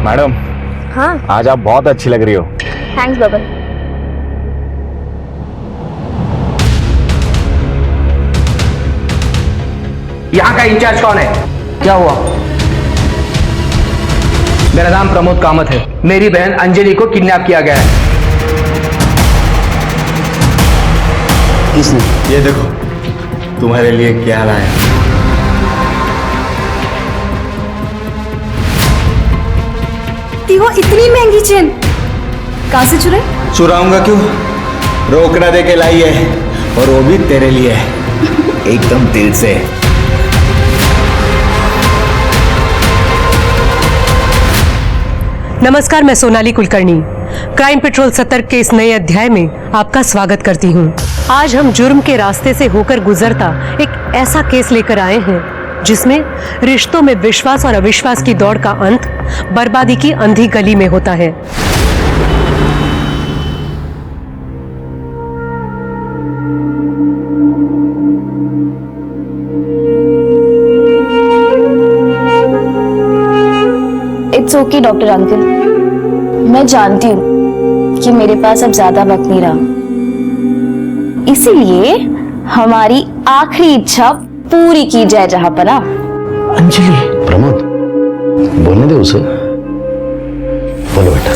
Madam. हाँ आज आप बहुत अच्छी लग रही हो। Thanks bubble. यहाँ का इंचार्ज कौन है? क्या हुआ? मेरा नाम प्रमोद कामत है। मेरी बहन अंजलि को किडनैप किया गया है। किसने? ये देखो तुम्हारे लिए क्या लाया। वो इतनी महंगी चेन कहाँ से चुराई? चुराऊंगा क्यों, रोकड़ा दे के लाई है, और वो भी तेरे लिए। एकदम दिल से। नमस्कार, मैं सोनाली कुलकर्णी क्राइम पेट्रोल सतर्क के इस नए अध्याय में आपका स्वागत करती हूँ। आज हम जुर्म के रास्ते से होकर गुजरता एक ऐसा केस लेकर आए हैं जिसमें रिश्तों में विश्वास और अविश्वास की दौड़ का अंत बर्बादी की अंधी गली में होता है। इट्स ओके डॉक्टर अंकल, मैं जानती हूँ कि मेरे पास अब ज्यादा वक्त नहीं रहा, इसीलिए हमारी आखिरी इच्छा पूरी की जाए जहांपना। अंजलि। प्रमोद, बोलने दे उसे। बोलो बेटा।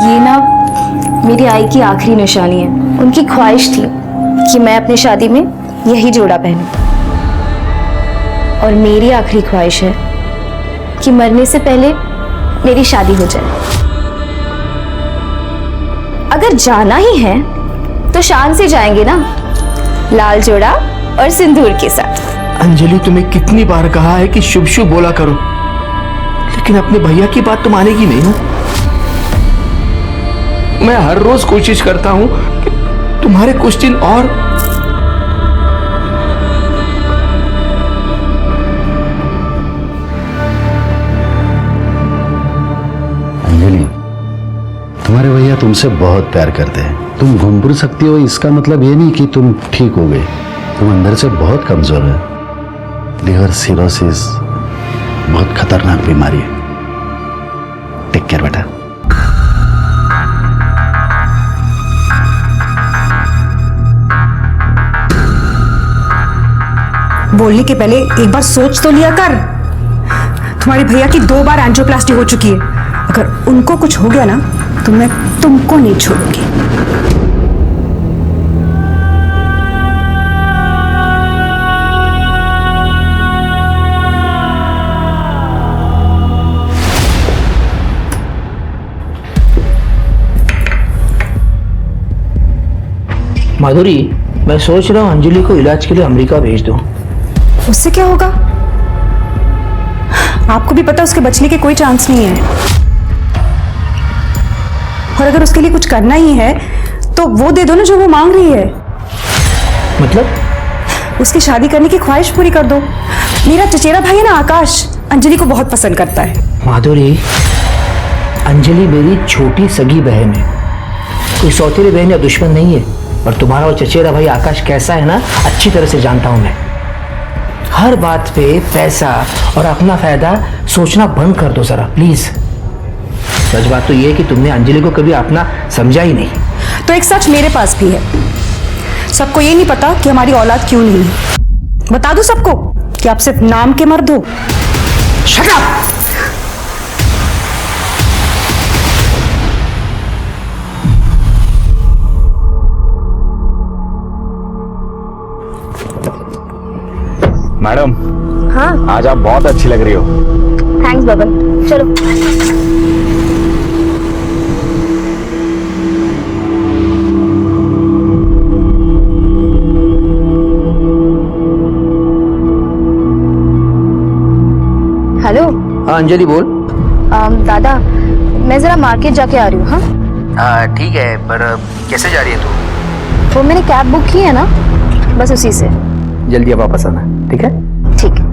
ये ना मेरी आई की आखिरी निशानी है। उनकी ख्वाहिश थी कि मैं अपनी शादी में यही जोड़ा पहनूं, और मेरी आखिरी ख्वाहिश है कि मरने से पहले मेरी शादी हो जाए। अगर जाना ही है तो शान से जाएंगे ना, लाल जोड़ा और सिंदूर के साथ। अंजलि, तुम्हें कितनी बार कहा है कि शुभ शुभ बोला करो, लेकिन अपने भैया की बात तो मानेगी नहीं ना। मैं हर रोज कोशिश करता हूं कि तुम्हारे कुछ दिन और। अंजलि, तुम्हारे भैया तुमसे बहुत प्यार करते हैं। तुम घूम फिर सकती हो, इसका मतलब ये नहीं कि तुम ठीक हो गए। तुम अंदर से बहुत कमजोर है। लिवर सिरोसिस बहुत खतरनाक बीमारी है। टेक केयर बेटा। बोलने के पहले एक बार सोच तो लिया कर। तुम्हारे भैया की 2 बार एंजियोप्लास्टी हो चुकी है। अगर उनको कुछ हो गया ना तो मैं तुमको नहीं छोड़ूंगी। माधुरी, मैं सोच रहा हूँ अंजलि को इलाज के लिए अमेरिका भेज दूं। उससे क्या होगा? आपको भी पता उसके बचने के कोई चांस नहीं है। और अगर उसके लिए कुछ करना ही है तो वो दे दो ना जो वो मांग रही है। मतलब? उसकी शादी करने की ख्वाहिश पूरी कर दो। मेरा चचेरा भाई है ना आकाश, अंजलि को बहुत पसंद करता है। माधुरी, अंजलि मेरी छोटी सगी बहन है, कोई सौतेली बहन या दुश्मन नहीं है। और तुम्हारा वो चचेरा भाई आकाश कैसा है ना, अच्छी तरह से जानता हूं मैं। हर बात पे पैसा और अपना फायदा सोचना बंद कर दो जरा प्लीज। सच बात तो ये है कि तुमने अंजलि को कभी अपना समझा ही नहीं। तो एक सच मेरे पास भी है। सबको ये नहीं पता कि हमारी औलाद क्यों नहीं है। बता दो सबको कि आप सिर्फ नाम के मर्द हो। Shut up! मैडम, हाँ आज आप बहुत अच्छी लग रही हो। Thanks bubble. चलो। हेलो। हाँ अंजलि बोल। दादा, मैं जरा मार्केट जाके आ रही हूँ। हाँ ठीक है, पर कैसे जा रही है तू? वो मैंने कैब बुक की है ना, बस उसी से। जल्दी वापस आना, ठीक है? ठीक है।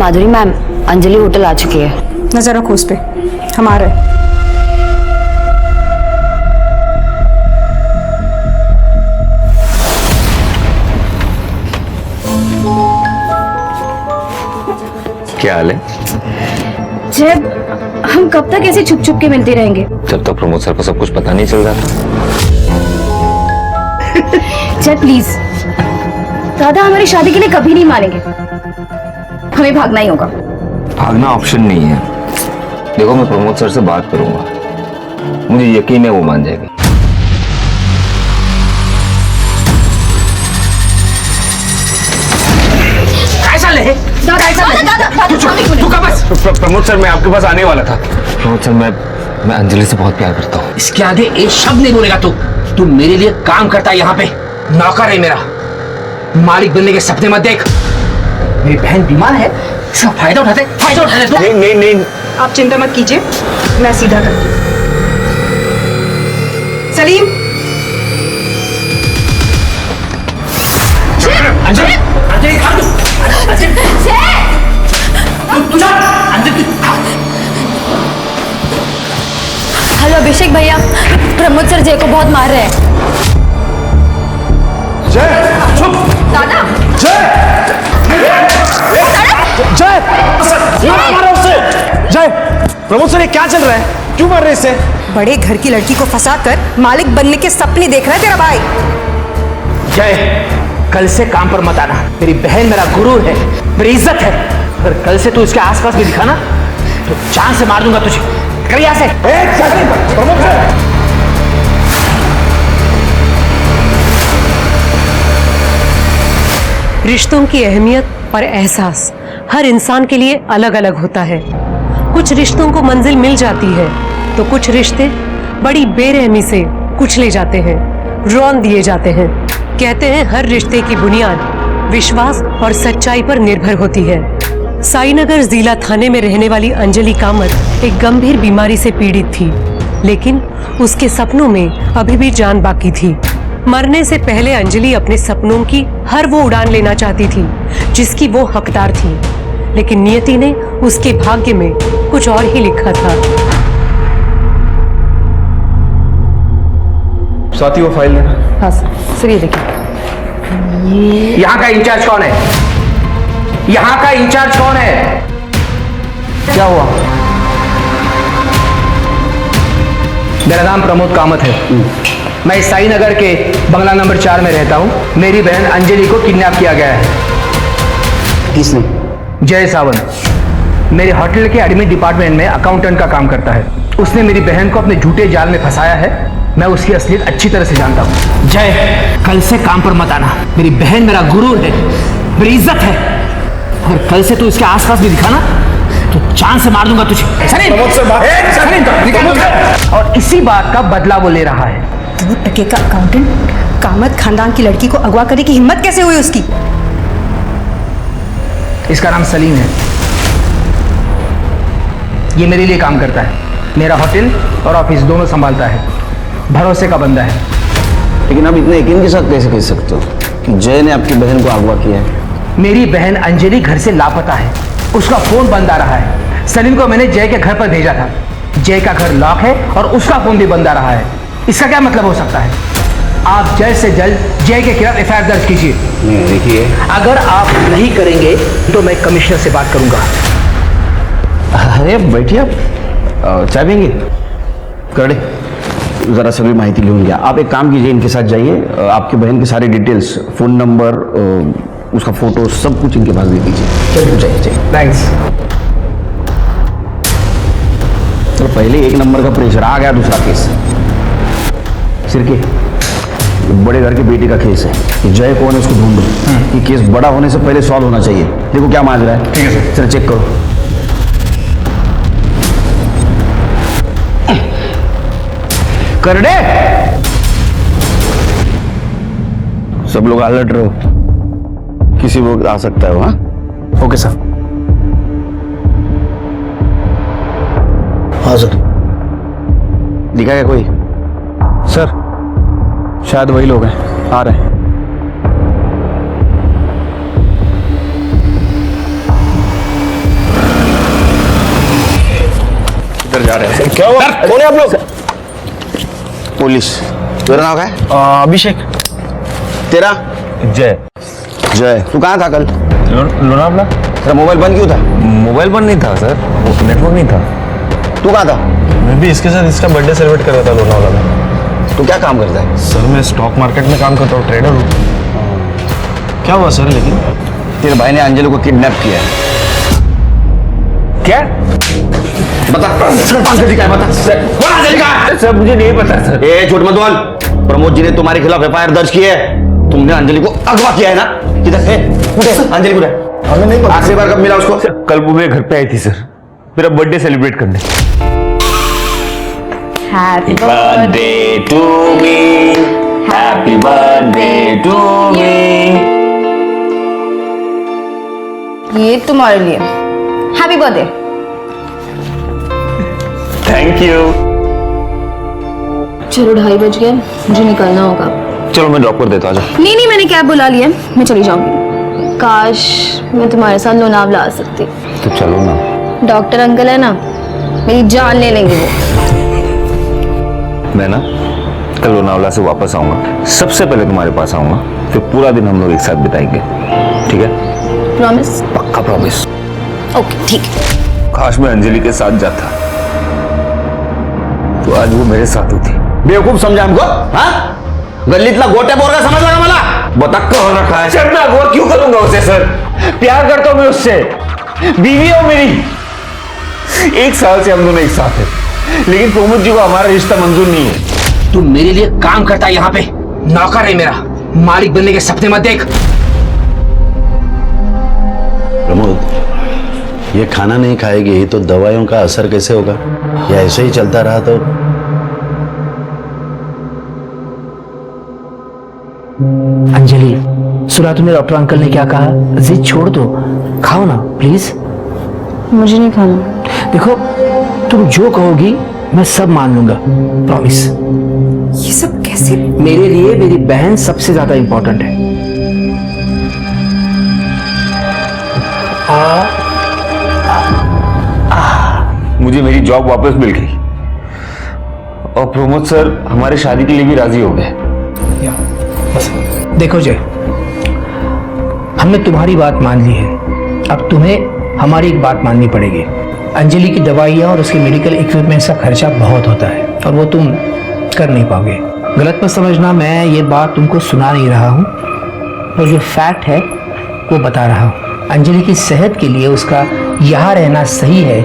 माधुरी मैम, अंजलि होटल आ चुकी है। नजर रखो उस पे, हम आ रहे हैं। क्या हाल है? जब हम कब तक ऐसे छुप छुप के मिलते रहेंगे? जब तक प्रमोद सर को सब कुछ पता नहीं चल रहा था। जय प्लीज, दादा हमारी शादी के लिए कभी नहीं मानेंगे, हमें भागना ही होगा। भागना ऑप्शन नहीं है। देखो मैं प्रमोद सर से बात करूंगा, मुझे यकीन है वो मान जाएंगे। प्रमोद सर मैं आपके पास आने वाला था। प्रमोद सर मैं अंजलि से बहुत प्यार करता हूँ। इसके आगे एक शब्द नहीं बोलेगा तू मेरे लिए काम करता है, यहाँ पे नौकर है मेरा, मालिक बनने के सपने मत देख। मेरी बहन बीमार है, इसका फायदा उठाते तू। नहीं आप चिंता मत कीजिए, मैं सीधा करती हूँ। सलीम, अंजलि अंजलि हेलो अभिषेक भैया, प्रमोद सर जय को बहुत मार रहे हैं। जय चुप। दादा जय प्रमोद सर ये क्या चल रहा है? क्यों मार रहे इससे? बड़े घर की लड़की को फंसाकर मालिक बनने के सपने देख रहा है तेरा भाई। जय, कल से काम पर मत आना। मेरी बहन मेरा गुरु है, मेरी इज्जत है। अगर कल से तू इसके आसपास भी दिखा ना तो जान से मार दूंगा तुझे। कर यहाँ से। प्रमोद सर रिश्तों की अहमियत और एहसास हर इंसान के लिए अलग अलग होता है। कुछ रिश्तों को मंजिल मिल जाती है तो कुछ रिश्ते बड़ी बेरहमी से कुचले जाते हैं, रौंद दिए जाते हैं। कहते हैं हर रिश्ते की बुनियाद विश्वास और सच्चाई पर निर्भर होती है। साईनगर जिला थाने में रहने वाली अंजलि कामत एक गंभीर बीमारी से पीड़ित थी, लेकिन उसके सपनों में अभी भी जान बाकी थी। मरने से पहले अंजलि अपने सपनों की हर वो उड़ान लेना चाहती थी जिसकी वो हकदार थी, लेकिन नियति ने उसके भाग्य में कुछ और ही लिखा था। स्वाति वो फाइल देना। हाँ सर ये देखिए। यहाँ का इंचार्ज कौन है? यहाँ का इंचार्ज कौन है? क्या हुआ? मेरा नाम प्रमोद कामत है। मैं साईनगर के बंगला नंबर 4 में रहता हूँ। मेरी बहन अंजलि को किडनैप किया गया है। किसने? जय सावंत मेरे होटल के एडमिन डिपार्टमेंट में अकाउंटेंट का काम करता है। उसने मेरी बहन को अपने झूठे जाल में फंसाया है। मैं उसकी असलियत अच्छी तरह से जानता हूँ। जय, कल से काम पर मत आना। मेरी बहन मेरा गुरु है, मेरी इज्जत है। और कल से तू इसके आसपास भी दिखा ना तो जान से मार दूंगा तुझे। और इसी बात का बदला वो ले रहा है। 2 टके का अकाउंटेंट कामत खानदान की लड़की को अगवा करने की हिम्मत कैसे हुई उसकी? इसका नाम सलीम है। ये मेरे लिए काम करता है, मेरा होटल और ऑफिस दोनों संभालता है। भरोसे का बंदा है। लेकिन आप इतने यकीन के साथ कैसे कह सकते हो कि जय ने आपकी बहन को अगवा किया है? मेरी बहन अंजलि घर से लापता है, उसका फोन बंद आ रहा है। सलीम को मैंने जय के घर पर भेजा था। जय का घर लॉक है और उसका फोन भी बंद आ रहा है। इसका क्या मतलब हो सकता है? आप जल्द से जल्द जय के खिलाफ एफआईआर दर्ज कीजिए। देखिए, अगर आप नहीं करेंगे तो मैं कमिश्नर से बात करूंगा। अरे बैठिए, आप चाय पिएंगे? करड़े ज़रा सभी माहिती लूँगी। आप एक काम कीजिए, इनके साथ जाइए, आपकी बहन की सारी डिटेल्स, फ़ोन नंबर, उसका फोटो, सब कुछ इनके पास दे दीजिए। चलिए जाइए। थैंक्स। तो पहले 1 नंबर का प्रेशर आ गया। दूसरा केस सिरके बड़े घर की बेटी का केस है। कि जय कौन है उसको ढूंढो। ये केस बड़ा होने से पहले सॉल्व होना चाहिए। देखो क्या मांग रहा है। ठीक है सर। चलो चेक करो। करड़े, सब लोग अलर्ट रहो, किसी वक्त आ सकता है। हाँ ओके सर। हाँ सर। दिखा क्या कोई? सर शायद वही लोग हैं, आ रहे हैं। इधर जा रहे हैं क्या हुआ? कौन है आप लोग? पुलिस। तेरा नाम क्या है? अभिषेक। तेरा? जय। जय। तू कहाँ था कल? लोनावला। तेरा मोबाइल बंद क्यों था? मोबाइल बंद नहीं था सर, नेटवर्क नहीं था। तू कहाँ था? मैं भी इसके साथ इसका बर्थडे सेलिब्रेट कर रहा था लोनावला में। तू क्या काम करता है? सर मैं स्टॉक मार्केट में काम करता हूँ, ट्रेडर हूँ। क्या हुआ सर? लेकिन तेरे भाई ने अंजलि को किडनैप किया है। क्या? बता अंजलि का है, बता कौन अंजलि का है? सर मुझे नहीं पता सर। ए झूठ मत बोल। प्रमोद जी ने तुम्हारे खिलाफ एफआईआर दर्ज की है। तुमने अंजलि को अगवा किया है ना? किधर है अंजलि? को हमें नहीं पता। आखिरी बार कब मिला उसको? कल वो मेरे घर पे आई थी सर, मेरा बर्थडे सेलिब्रेट करने। Happy birthday to me, happy birthday to me. ये तुम्हारे लिए। Happy birthday. Thank you. चलो 2:30 बज गए, मुझे निकलना होगा। चलो मैं ड्रॉप कर देता हूँ। नहीं, मैंने कैब बुला लिया, मैं चली जाऊंगी। काश मैं तुम्हारे साथ लोनावला आ सकती। तो चलो ना। डॉक्टर अंकल है ना, मेरी जान ले लेंगे वो। मैं ना कल लोनावला से वापस आऊंगा, सबसे पहले तुम्हारे पास आऊंगा, फिर पूरा दिन हम लोग एक साथ बिताएंगे, ठीक है? प्रॉमिस? पक्का प्रॉमिस। ओके ठीक है। काश मैं अंजलि के साथ जाता तो आज वो मेरे साथ होती। बेवकूफ समझा हमको? हाँ? गल्लीतला गोट्या बोरगा समझ लगा मला? बता कौन रखा है? सर मैं अगवा क्यों करूंगा उसे सर? प्यार करता हूं मैं उससे, बीवी हो मेरी। 1 साल से हम दोनों एक साथ हैं, लेकिन प्रमोद जी को हमारा रिश्ता मंजूर नहीं है। तू मेरे लिए काम करता है यहाँ पे, नौकर है मेरा, मालिक बनने के सपने मत देख। प्रमोद, ये खाना नहीं खाएगी तो दवाइयों का असर कैसे होगा? या ऐसे ही चलता रहा तो? अंजलि, सुना तुमने डॉक्टर अंकल ने क्या कहा? जिद छोड़ दो, खाओ ना प्लीज। मुझे नहीं खाना। देखो, तुम जो कहोगी मैं सब मान लूंगा, प्रॉमिस। ये सब कैसे? मेरे लिए मेरी बहन सबसे ज्यादा इंपॉर्टेंट है। मुझे मेरी जॉब वापस मिल गई और प्रमोद सर हमारे शादी के लिए भी राजी हो गए। देखो जय, हमने तुम्हारी बात मान ली है, अब तुम्हें हमारी एक बात माननी पड़ेगी। अंजलि की दवाइयाँ और उसके मेडिकल इक्विपमेंट्स का खर्चा बहुत होता है और वो तुम कर नहीं पाओगे। गलत मत समझना, मैं ये बात तुमको सुना नहीं रहा हूँ, और जो फैक्ट है वो बता रहा हूँ। अंजलि की सेहत के लिए उसका यहाँ रहना सही है,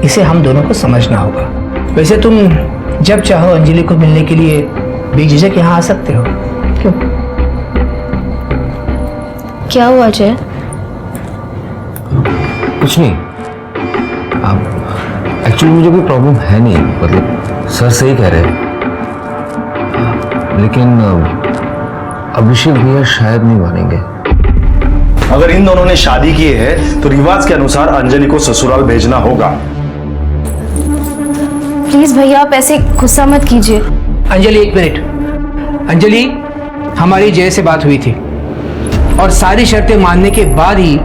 इसे हम दोनों को समझना होगा। वैसे तुम जब चाहो अंजलि को मिलने के लिए बेझिझक यहाँ आ सकते हो। क्यों? क्या हुआ जय? कुछ नहीं, अब एक्चुअली मुझे कोई प्रॉब्लम है नहीं, मतलब सर सही कह रहे हैं, लेकिन अभिषेक भैया शायद नहीं मानेंगे। अगर इन दोनों ने शादी की है तो रिवाज के अनुसार अंजलि को ससुराल भेजना होगा। प्लीज भैया आप ऐसे गुस्सा मत कीजिए। अंजलि एक मिनट। अंजलि, हमारी जय से बात हुई थी और सारी शर्तें मानने के बाद ही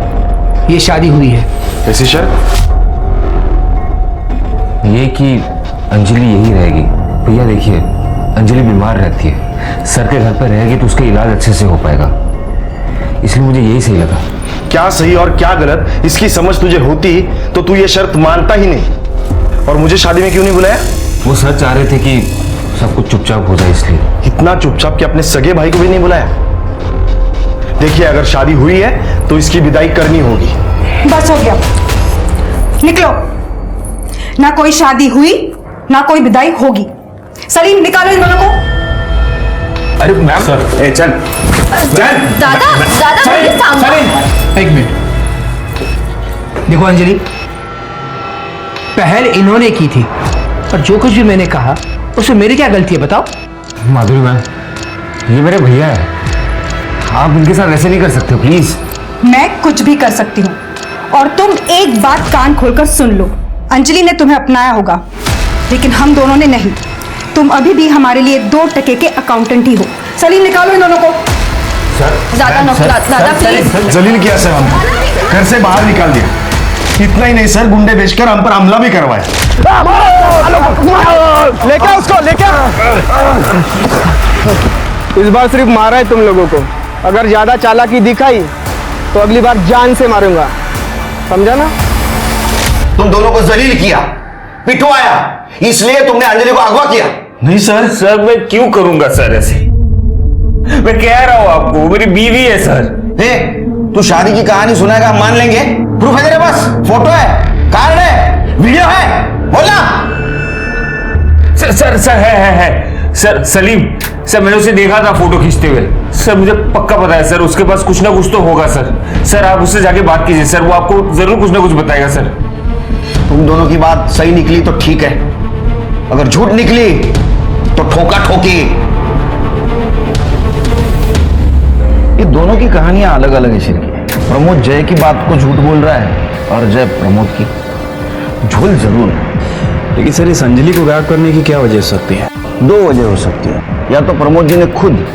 ये शादी हुई है। ऐसी शर्त? ये कि अंजलि यही रहेगी। भैया देखिए, अंजलि बीमार रहती है, सर के घर पर रहेगी तो उसका इलाज अच्छे से हो पाएगा, इसलिए मुझे यही सही लगा। क्या सही और क्या गलत इसकी समझ तुझे होती तो तू ये शर्त मानता ही नहीं। और मुझे शादी में क्यों नहीं बुलाया? वो सर चाह रहे थे कि सब कुछ चुपचाप हो जाए, इसलिए। इतना चुपचाप कि अपने सगे भाई को भी नहीं बुलाया? देखिए, अगर शादी हुई है तो इसकी विदाई करनी होगी। बस हो गया, निकलो। ना कोई शादी हुई ना कोई विदाई होगी। सलीम, निकालो इन दोनों को। अरे मैम सर, ए चल दादा मेरे सामने। एक मिनट, देखो अंजलि, पहल इन्होंने की थी और जो कुछ भी मैंने कहा उसमें मेरी क्या गलती है बताओ? माधुरी मैम, ये मेरे भैया है, आप इनके साथ ऐसे नहीं कर सकते प्लीज। मैं कुछ भी कर सकती हूँ और तुम एक बात कान खोलकर सुन लो। अंजलि ने तुम्हें अपनाया होगा लेकिन हम दोनों ने नहीं। तुम अभी भी हमारे लिए 2 टके के अकाउंटेंट ही हो। सलीम, निकालो इन दोनों को। सर दादा प्लीज। जलील किया से हम घर से बाहर निकाल दिया। इतना ही नहीं सर, गुंडे बेचकर हम पर हमला भी करवाया। लेके उसको लेके। इस बार सिर्फ मारा है तुम लोगों को, अगर ज्यादा चालाकी दिखाई तो अगली बार जान से मारूंगा, समझा ना? तुम दोनों को जलील किया, पिटवाया, इसलिए तुमने अंजलि को अगवा किया। नहीं सर, सर मैं क्यों करूंगा सर ऐसे? मैं कह रहा हूं आपको, मेरी बीवी है सर। तू शादी की कहानी सुनाएगा, हम मान लेंगे। प्रूफ है तेरे पास? फोटो है, कार्ड है, वीडियो है, बोलना। सर सर सर है सर। सलीम सर, मैंने उसे देखा था फोटो खींचते हुए। सर मुझे पक्का पता है सर, उसके पास कुछ ना कुछ तो होगा सर। सर आप उससे जाके बात कीजिए सर, वो आपको जरूर कुछ ना कुछ बताएगा सर। तुम दोनों की बात सही निकली तो ठीक है, अगर झूठ निकली तो ठोका ठोकी। ये दोनों की कहानियां अलग अलग है शिरकी। प्रमोद जय की बात को झूठ बोल रहा है और जय प्रमोद की। झूल जरूर है, लेकिन सर इस अंजलि को गायब करने की क्या वजह हो सकती है? दो वजह हो सकती है। या तो प्रमोद जी ने खुद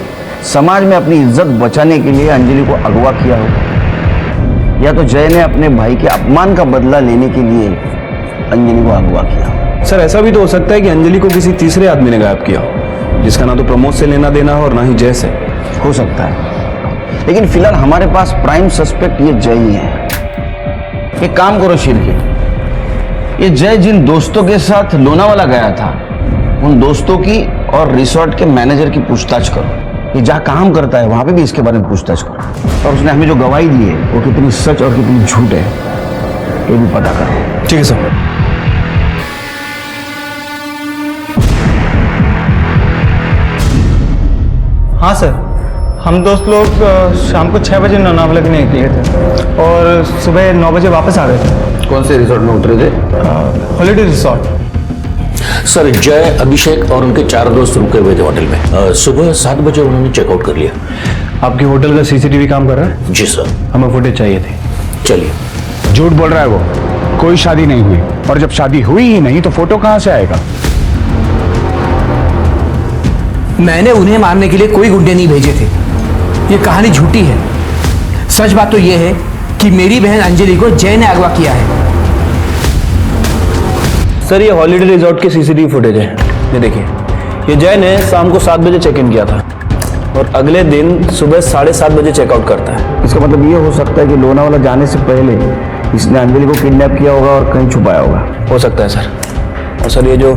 समाज में अपनी इज्जत बचाने के लिए अंजलि को अगवा किया हो, या तो जय ने अपने भाई के अपमान का बदला लेने के लिए अंजलि को अगवा किया। सर ऐसा भी तो हो सकता है कि अंजलि को किसी तीसरे आदमी ने गायब किया हो, जिसका ना तो प्रमोद से लेना देना हो और ना ही जय से। हो सकता है, लेकिन फिलहाल हमारे पास प्राइम सस्पेक्ट ये जय ही है। एक काम करो शिरकी, ये जय जिन दोस्तों के साथ लोनावाला गया था, उन दोस्तों की और रिसोर्ट के मैनेजर की पूछताछ करो। ये जहाँ काम करता है वहां पे भी इसके बारे में पूछताछ करो, और उसने हमें जो गवाही दी है वो कितनी सच और कितनी झूठ है ये भी पता करो। ठीक है सर। हाँ सर, हम दोस्त लोग शाम को 6 बजे लोनावाला के लिए निकले थे और सुबह 9 बजे वापस आ गए थे। कौन से रिसोर्ट में उतरे थे? Holiday resort. सर जय, अभिषेक और उनके 4 दोस्त रुके हुए थे होटल में। सुबह 7 बजे उन्होंने चेकआउट कर लिया। आपके होटल का सीसीटीवी काम कर रहा है? जी सर। हमें फुटेज चाहिए थी। चलिए। झूठ बोल रहा है वो, कोई शादी नहीं हुई, और जब शादी हुई ही नहीं तो फोटो कहां से आएगा? मैंने उन्हें मारने के लिए कोई गुंडे नहीं भेजे थे, ये कहानी झूठी है। सच बात तो यह है कि मेरी बहन अंजलि को जय ने अगवा किया है। सर ये हॉलीडे रिजॉर्ट के सीसीटीवी फुटेज है, ये देखिए। ये जय ने शाम को 7 बजे चेक इन किया था और अगले दिन सुबह 7:30 बजे चेकआउट करता है। इसका मतलब ये हो सकता है कि लोनावाला जाने से पहले इसने अंजलि को किडनैप किया होगा और कहीं छुपाया होगा। हो सकता है सर। और सर ये जो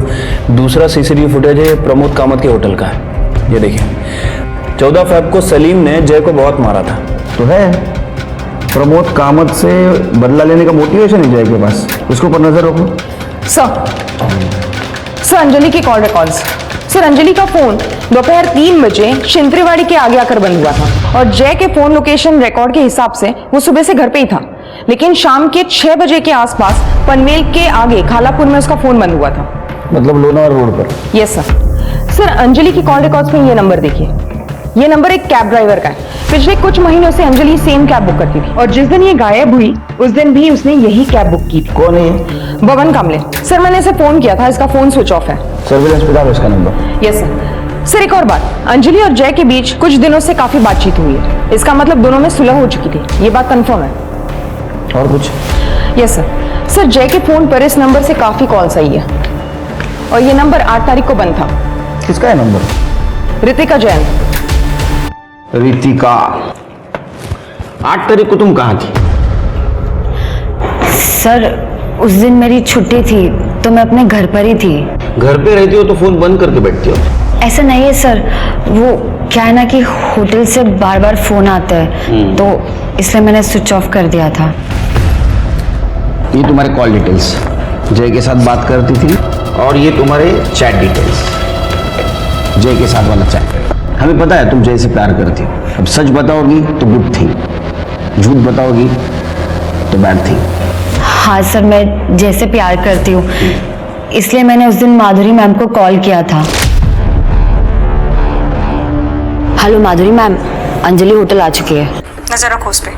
दूसरा सीसीटीवी फुटेज है ये प्रमोद कामत के होटल का है, ये देखिए। 14 फरवरी को सलीम ने जय को बहुत मारा था। तो है, प्रमोद कामत से बदला लेने का मोटिवेशन है जय के पास, उसके ऊपर नजर रखो। सर अंजलि के कॉल रिकॉर्ड्स। सर अंजलि का फोन दोपहर 3 बजे शिंत्रेवाड़ी के आगे आकर बंद हुआ था, और जय के फोन लोकेशन रिकॉर्ड के हिसाब से वो सुबह से घर पे ही था, लेकिन शाम के 6 बजे के आसपास पनवेल के आगे खालापुर में उसका फोन बंद हुआ था। मतलब लोनावाला रोड पर? यस सर अंजलि की कॉल रिकॉर्ड्स में ये नंबर देखिए, ये नंबर एक कैब ड्राइवर का है। पिछले कुछ महीनों से अंजलि सेम कैब बुक करती थी, और जिस दिन ये गायब हुई उस दिन भी उसने यही कैब बुक की थी। कौन है ये? बबन कामले। सर मैंने इसे फोन किया था, इसका फोन स्विच ऑफ है। सर्विलेंस पे डालो इसका नंबर। यस सर एक और बात, अंजलि और जय के बीच कुछ दिनों से काफी बातचीत हुई है, इसका मतलब दोनों में सुलह हो चुकी थी, ये बात कंफर्म है। और कुछ? यस सर जय के फोन पर इस नंबर से काफी कॉल्स आई है, और ये नंबर 8 तारीख को बंद था। किसका है नंबर? रितिका जैन। रितिका, 8 तारीख को तुम कहाँ थी? सर उस दिन मेरी छुट्टी थी तो मैं अपने घर पर ही थी। घर पे रहती हो तो फोन बंद करके बैठती हो? ऐसा नहीं है सर, वो क्या है ना कि होटल से बार बार फोन आता है, तो इसलिए मैंने स्विच ऑफ कर दिया था। ये तुम्हारे कॉल डिटेल्स, जय के साथ बात करती थी, और ये तुम्हारे चैट डिटेल्स, जय के साथ वाला चैट। हमें पता है तुम जय से प्यार करती हो। अब सच बताओगी तो गुड थी, झूठ बताओगी तो बैड थी। हाँ सर, मैं जय से प्यार करती हूँ, इसलिए मैंने उस दिन माधुरी मैम को कॉल किया था। हेलो माधुरी मैम, अंजलि होटल आ चुकी है। नजर रखो उस पे।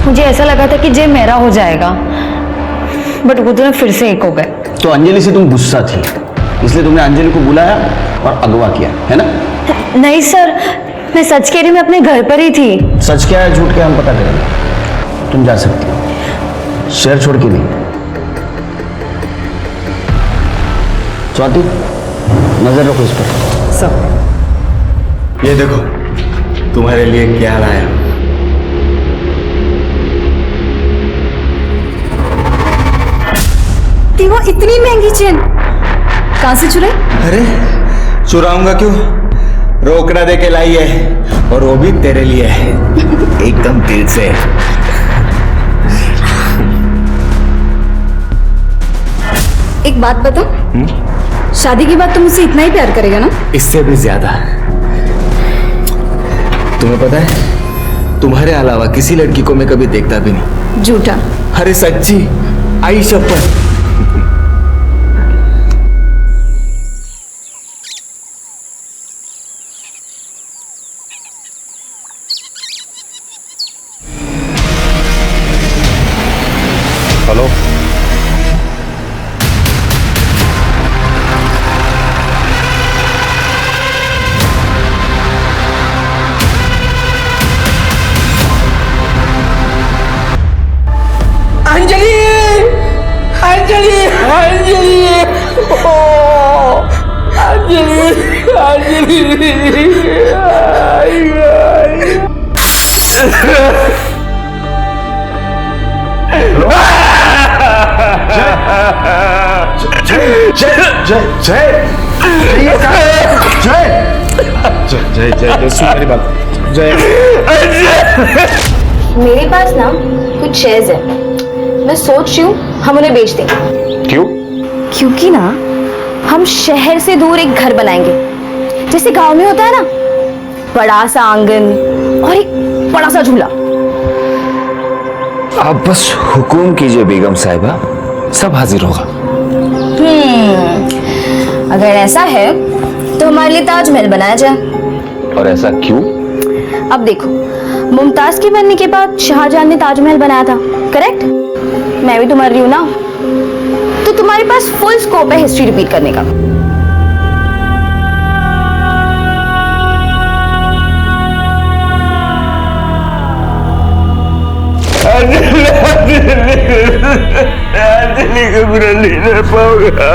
मुझे ऐसा लगा था कि जय मेरा हो जाएगा, बट वो दोनों फिर से एक हो गए। तो अंजलि से तुम गुस्सा थी, इसलिए तुमने अंजलि को बुलाया और अगवा किया, है ना? नहीं सर, मैं सच कह रही हूँ, मैं अपने घर पर ही थी। सच क्या है झूठ क्या है हम पता करेंगे, तुम जा सकती हो। शहर छोड़ के नहीं। स्वाति, नजर रखो इस पर। सब ये देखो तुम्हारे लिए क्या लाया। वो इतनी महंगी चेन कहां से चुराई? अरे चुराऊंगा क्यों, रोकड़ा दे के लाई है, और वो भी तेरे लिए है, एकदम दिल से। एक बात बता, शादी के बाद तुम मुझसे इतना ही प्यार करेगा ना? इससे भी ज्यादा। तुम्हें पता है, तुम्हारे अलावा किसी लड़की को मैं कभी देखता भी नहीं। झूठा। अरे सच्ची, आई शपथ। हेलो, अंजलि, अंजलि, अंजलि, ओ, अंजलि, अंजलि, जय जय सुन मेरी बात। जय, मेरे पास ना कुछ शेयर्स है, मैं सोच रही हूँ हम उन्हें बेच दें। क्यों? क्योंकि ना हम शहर से दूर एक घर बनाएंगे, जैसे गांव में होता है ना, बड़ा सा आंगन और एक बड़ा सा झूला। आप बस हुकुम कीजिए बेगम साहिबा, सब हाजिर होगा। अगर ऐसा है तो हमारे लिए ताजमहल बनाया जाए। और ऐसा क्यों? अब देखो, मुमताज के बनने के बाद शाहजहां ने ताजमहल बनाया था, करेक्ट? मैं भी तुम्हारी हूं ना, तो तुम्हारे पास फुल स्कोप है हिस्ट्री रिपीट करने का। अंजलि को बुरा नहीं रह पाऊंगा।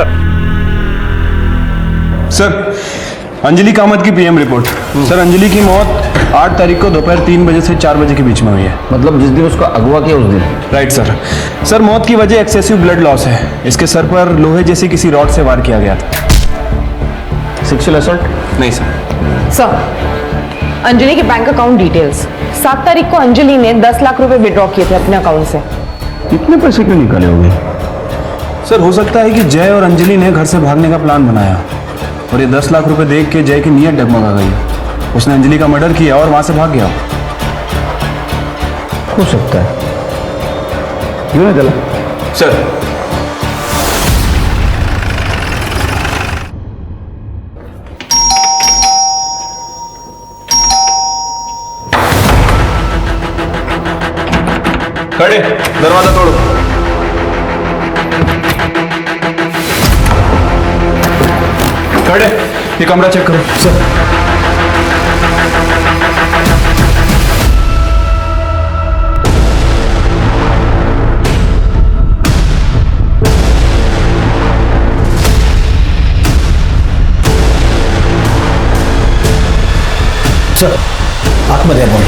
सर, अंजलि कामत की पीएम रिपोर्ट। सर, अंजलि की मौत 8 तारीख को दोपहर 3 बजे से 4 बजे के बीच में हुई है। मतलब जिस दिन उसको अगवा किया उस दिन? Right sir. सर, मौत की वजह एक्सेसिव ब्लड लॉस है। इसके सर पर लोहे जैसी किसी रॉड से वार किया गया था। Sexual assault? नहीं सर। सर, अंजलि के बैंक अकाउंट डिटेल्स। 7 तारीख को अंजलि ने 10 लाख रुपए विड्रॉ किए थे अपने अकाउंट से। इतने पैसे क्यों निकाले होंगे? सर, हो सकता है कि जय और अंजलि ने घर से भागने का प्लान बनाया और ये 10 लाख रुपए देख के जय की नीयत डगमगा गई। उसने अंजलि का मर्डर किया और वहां से भाग गया। हो सकता है। क्यों नहीं चला? सर, खड़े, दरवाजा तोड़ो। खड़े, ये कमरा चेक करो। सर, सर, आतमध्ये आहे बॉडी।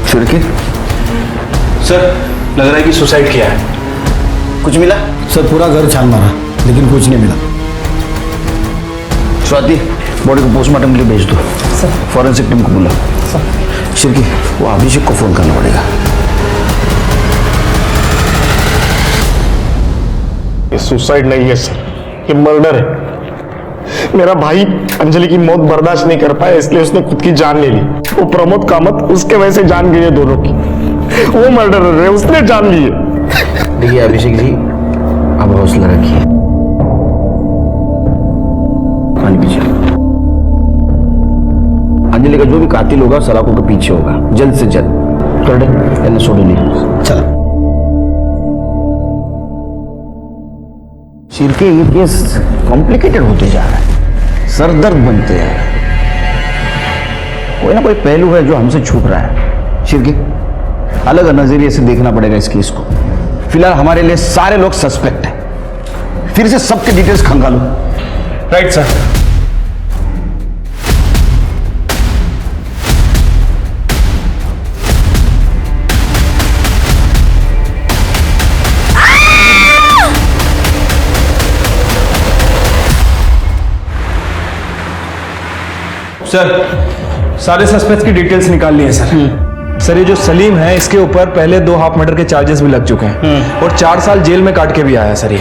फिर सर, लग रहा है कि सुसाइड किया है। कुछ मिला? सर, पूरा घर छान मारा लेकिन कुछ नहीं मिला। स्वाति, बॉडी को पोस्टमार्टम के लिए भेज दो। फॉरेंसिक टीम को बुला। शिरकी, वो अभिषेक को फोन करना पड़ेगा। ये सुसाइड नहीं है सर, ये मर्डर है। मेरा भाई अंजलि की मौत बर्दाश्त नहीं कर पाया, इसलिए उसने खुद की जान ले ली। वो प्रमोद कामत, उसके वजह से जान गई है दोनों की। वो मर्डरर है, उसने जान ली है। देखिए अभिषेक जी, अब हौसला रखिए, पानी पीछे। अंजलि का जो भी कातिल होगा सलाखों के पीछे होगा, जल्द से जल्द। कर दे, सोडे चला। शिरके, ये केस कॉम्प्लिकेटेड होते जा रहा है, सरदर्द बनते हैं। कोई ना कोई पहलू है जो हमसे छुप रहा है। शिरके, अलग नजरिए से देखना पड़ेगा इस केस को। फिलहाल हमारे लिए सारे लोग सस्पेक्ट हैं। फिर से सबके डिटेल्स खंगालो। Right sir. सर, सारे सस्पेक्ट्स की डिटेल्स निकाल लिए सर। सर, ये जो सलीम है इसके ऊपर पहले 2 हाफ मर्डर के चार्जेस भी लग चुके हैं और 4 साल जेल में काट के भी आया सर ये।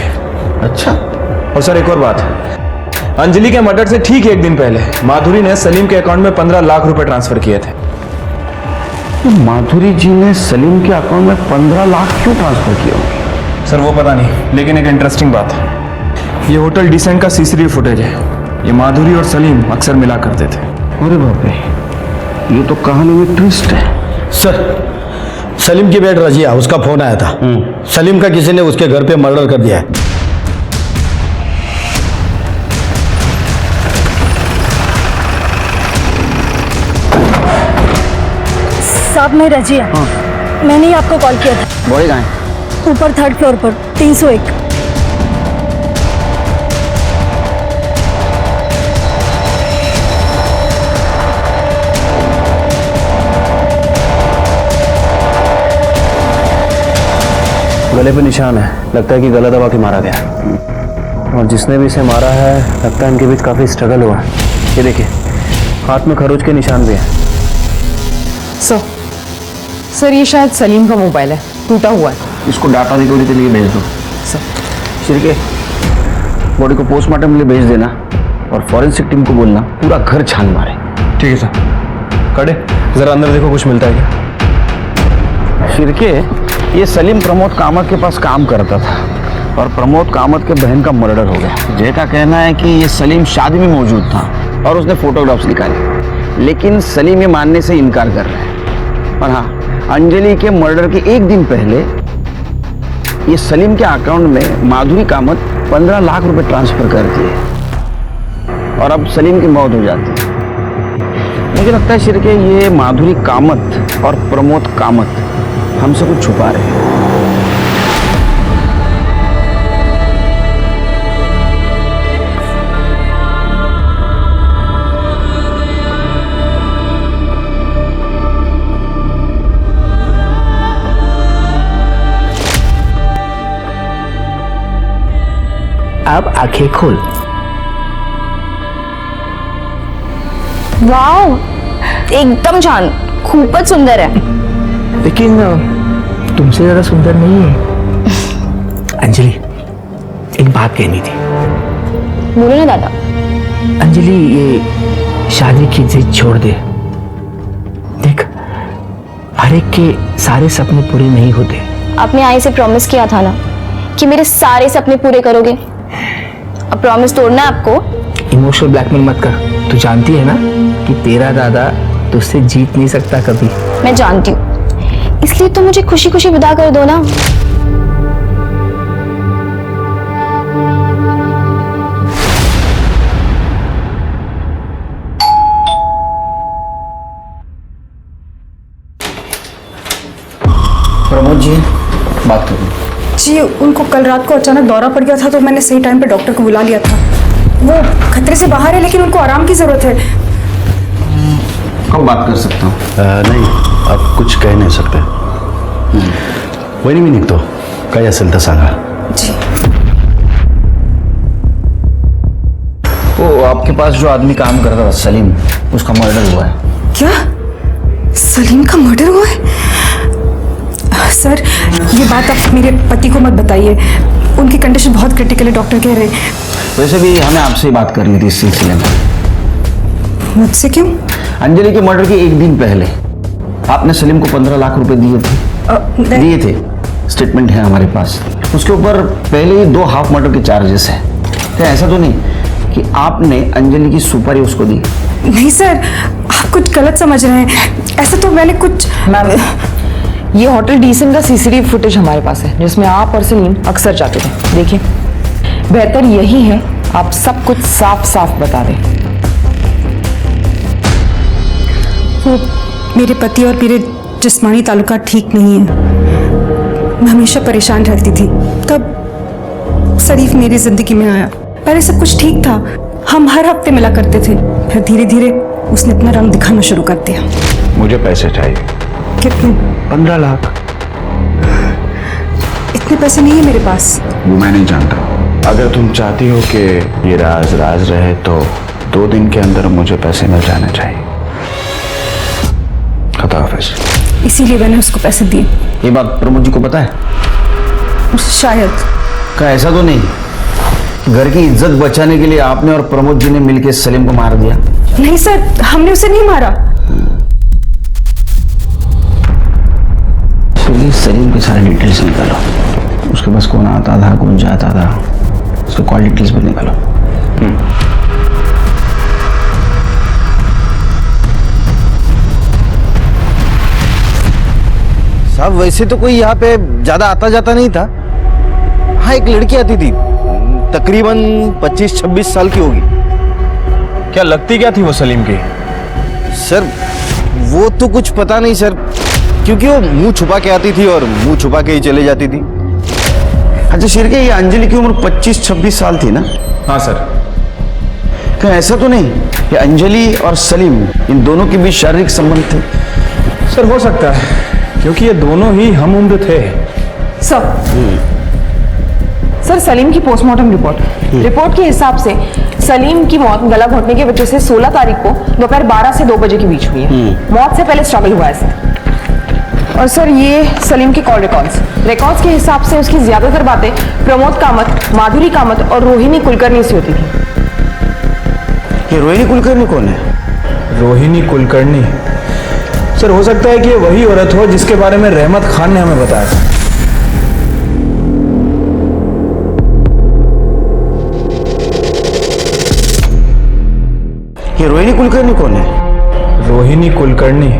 अच्छा। और सर एक और बात, अंजलि के मर्डर से ठीक 1 दिन पहले माधुरी ने सलीम के अकाउंट में 15 लाख रुपए ट्रांसफर किए थे। तो माधुरी जी ने सलीम के अकाउंट में 15 लाख क्यों ट्रांसफर किए होंगे? सर वो पता नहीं, लेकिन एक इंटरेस्टिंग बात, ये होटल डिसेंट का सीसीटीवी फुटेज है। ये माधुरी और सलीम अक्सर मिला करते थे। अरे बाप रे, ये तो कहानी में ट्विस्ट है। सर, सलीम की बेट रजिया, उसका फोन आया था। सलीम का किसी ने उसके घर पे मर्डर कर दिया है। साहब, मैं रजिया। मैंने ही आपको कॉल किया था। बॉडी कहाँ है? ऊपर 3rd फ्लोर पर 301। गले पे निशान है, लगता है कि गला दबा के मारा गया। और जिसने भी इसे मारा है लगता है इनके बीच काफी स्ट्रगल हुआ है। ये देखिए, हाथ में खरोच के निशान भी हैं। सर, ये शायद सलीम का मोबाइल है, टूटा हुआ है। इसको डाटा रिकवरी के लिए भेज दो। सर, शिरके, बॉडी को पोस्टमार्टम के लिए भेज देना और फॉरेंसिक टीम को बोलना पूरा घर छान मारे। ठीक है सर। कड़े, जरा अंदर देखो, कुछ मिलता है क्या? शिरके, ये सलीम प्रमोद कामत के पास काम करता था और प्रमोद कामत के बहन का मर्डर हो गया। जय का कहना है कि ये सलीम शादी में मौजूद था और उसने फोटोग्राफ्स निकाले, लेकिन सलीम ये मानने से इनकार कर रहा है। और हाँ, अंजलि के मर्डर के 1 दिन पहले ये सलीम के अकाउंट में माधुरी कामत 15 लाख रुपए ट्रांसफर कर दिए और अब सलीम की मौत हो जाती है। मुझे लगता है शिरके, ये माधुरी कामत और प्रमोद कामत हमसे कुछ छुपा रहे हैं। अब आंखें खोल। वाओ, एकदम छान, खूपच सुंदर है। लेकिन तुमसे ज्यादा सुंदर नहीं है। अंजलि, एक बात कहनी थी। बोलो ना दादा। अंजलि, ये शादी की जिद छोड़ दे। देख, हर एक के सारे सपने पूरे नहीं होते। आपने आई से प्रॉमिस किया था ना कि मेरे सारे सपने पूरे करोगे। अब प्रॉमिस तोड़ना है आपको। इमोशनल ब्लैकमेल मत कर। तू जानती है ना कि तेरा दादा तुझसे जीत नहीं सकता कभी। मैं जानती हूँ, इसलिए तो मुझे खुशी खुशी विदा कर दो ना। प्रमोद जी, बात करो। जी, उनको कल रात को अचानक दौरा पड़ गया था तो मैंने सही टाइम पे डॉक्टर को बुला लिया था। वो खतरे से बाहर है, लेकिन उनको आराम की जरूरत है। कब बात कर सकता हूँ? नहीं, आप कुछ कह नहीं सकते। वही मी निघतो, काय असेल तर सांगा। जी। वो आपके पास जो आदमी काम करता था सलीम, उसका मर्डर हुआ है। क्या? सलीम का मर्डर हुआ है? सर, ये बात आप मेरे पति को मत बताइए। उनकी कंडीशन बहुत क्रिटिकल है, डॉक्टर कह रहे हैं। वैसे भी हमें आपसे ही बात करनी थी इस सिलसिले में। मुझसे क्यों? अंजलि के मर्डर के 1 दिन पहले आपने सलीम को 15 लाख रुपए दिए थे। स्टेटमेंट है हमारे पास। उसके ऊपर पहले ही 2 हाफ मर्डर के चार्जेस हैं। तो ऐसा तो नहीं कि आपने अंजलि की सुपारी उसको दी? नहीं सर, आप कुछ गलत समझ रहे हैं। ऐसा तो मैंने कुछ। मैम, ये होटल डिसेंट का सीसीटीवी फुटेज हमारे पास है जिसमें आप और सलीम अक्सर जाते थे। देखिए, बेहतर यही है आप सब कुछ साफ साफ बता दें। वो मेरे पति और मेरे जिस्मानी ताल्लुकात ठीक नहीं है। मैं हमेशा परेशान रहती थी। तब शरीफ मेरी जिंदगी में आया। पहले सब कुछ ठीक था, हम हर हफ्ते मिला करते थे। फिर धीरे धीरे उसने अपना रंग दिखाना शुरू कर दिया। मुझे पैसे चाहिए। कितने? 15 लाख। इतने पैसे नहीं है मेरे पास। वो मैं नहीं जानता। अगर तुम चाहती हो कि ये राज राज रहे तो 2 दिन के अंदर मुझे पैसे मिल जाने चाहिए। खुदा हाफिज। इसीलिए मैंने उसको पैसे दिए। ये बात प्रमोद जी को पता है? शायद। क्या ऐसा तो नहीं घर की इज्जत बचाने के लिए आपने और प्रमोद जी ने मिलकर सलीम को मार दिया? नहीं सर, हमने उसे नहीं मारा। सलीम की सारी डिटेल्स निकालो। उसके पास कौन आता था, कौन जाता था, उसके कॉल डिटेल्स भी निकालो। साहब वैसे तो कोई यहाँ पे ज्यादा आता जाता नहीं था। हाँ, एक लड़की आती थी, तकरीबन 25-26 साल की होगी। क्या लगती क्या थी वो सलीम की? सर वो तो कुछ पता नहीं सर, क्योंकि वो मुंह छुपा के आती थी और मुंह छुपा के ही चले जाती थी। अच्छा शिरके, ये अंजलि की उम्र 25-26 साल थी ना? हाँ सर। क्या ऐसा तो नहीं ये अंजलि और सलीम इन दोनों के बीच शारीरिक संबंध थे? सर हो सकता है, क्योंकि ये दोनों ही हम उम्र थे। सर सलीम की पोस्टमार्टम रिपोर्ट के हिसाब से सलीम की मौत गला घोटने की वजह से 16 तारीख को दोपहर 12 से 2 बजे के बीच हुई है। मौत से पहले स्ट्रगल हुआ है सर। और सर ये सलीम के कॉल रिकॉर्ड्स के हिसाब से उसकी ज्यादातर बातें प्रमोद कामत, माधुरी कामत और रोहिणी कुलकर्णी से होती थी। ये रोहिणी कुलकर्णी कौन है? रोहिणी कुलकर्णी सर हो सकता है कि ये वही औरत हो जिसके बारे में रहमत खान ने हमें बताया था। ये रोहिणी कुलकर्णी कौन है? रोहिणी कुलकर्णी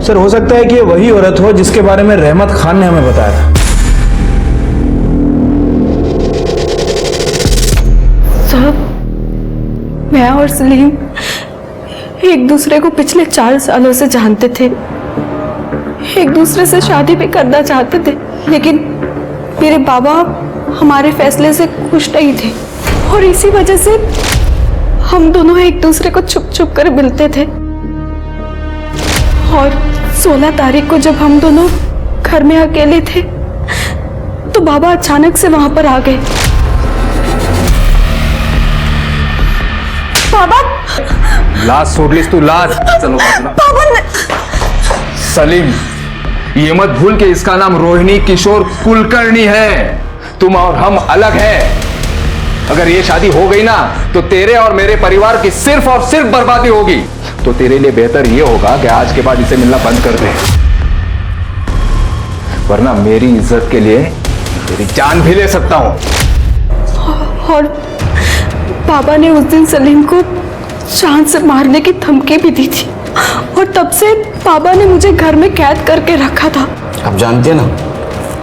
सर हो सकता है कि ये वही औरत हो जिसके बारे में रहमत खान ने हमें बताया था। साहब, मैं और सलीम एक दूसरे को पिछले 4 सालों से जानते थे। एक दूसरे से शादी भी करना चाहते थे, लेकिन मेरे बाबा हमारे फैसले से खुश नहीं थे और इसी वजह से हम दोनों एक दूसरे को छुप छुप कर मिलते थे। और 16 तारीख को जब हम दोनों घर में अकेले थे तो बाबा अचानक से वहां पर आ गए। बाबा! लाश सोड लिस तू, लाश। चलो बाबा ने... सलीम, ये मत भूल कि इसका नाम रोहिणी किशोर कुलकर्णी है। तुम और हम अलग हैं। अगर ये शादी हो गई ना तो तेरे और मेरे परिवार की सिर्फ और सिर्फ बर्बादी होगी। तो तेरे लिए बेहतर ये होगा कि आज के बाद इसे मिलना बंद कर दे, वरना मेरी इज्जत के लिए तेरी जान भी ले सकता हूं। और बाबा ने उस दिन सलीम को जान से मारने की धमकी भी दी थी और तब से बाबा ने मुझे घर में कैद करके रखा था। आप जानते हैं ना,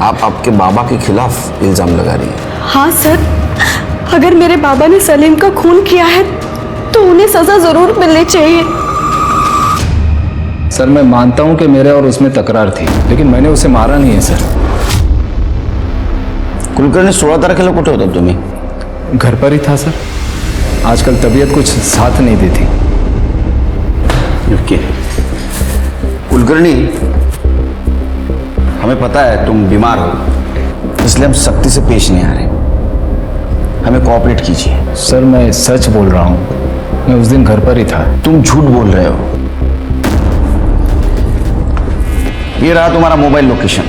आप आपके बाबा के खिलाफ इल्जाम लगा रही हैं। हाँ सर, अगर मेरे बाबा ने सलीम का खून किया है तो उन्हें सजा जरूर मिलनी चाहिए। सर मैं मानता हूं कि मेरे और उसमें तकरार थी, लेकिन मैंने उसे मारा नहीं है सर। कुलकर्णी 16 तारखेला कुठे होता तुम्ही? घर पर ही था सर। आजकल तबीयत कुछ साथ नहीं देती। ओके कुलकर्णी, हमें पता है तुम बीमार हो, इसलिए हम सख्ती से पेश नहीं आ रहे। हमें कोऑपरेट कीजिए। सर मैं सच बोल रहा हूं, मैं उस दिन घर पर ही था। तुम झूठ बोल रहे हो। ये रहा तुम्हारा मोबाइल लोकेशन।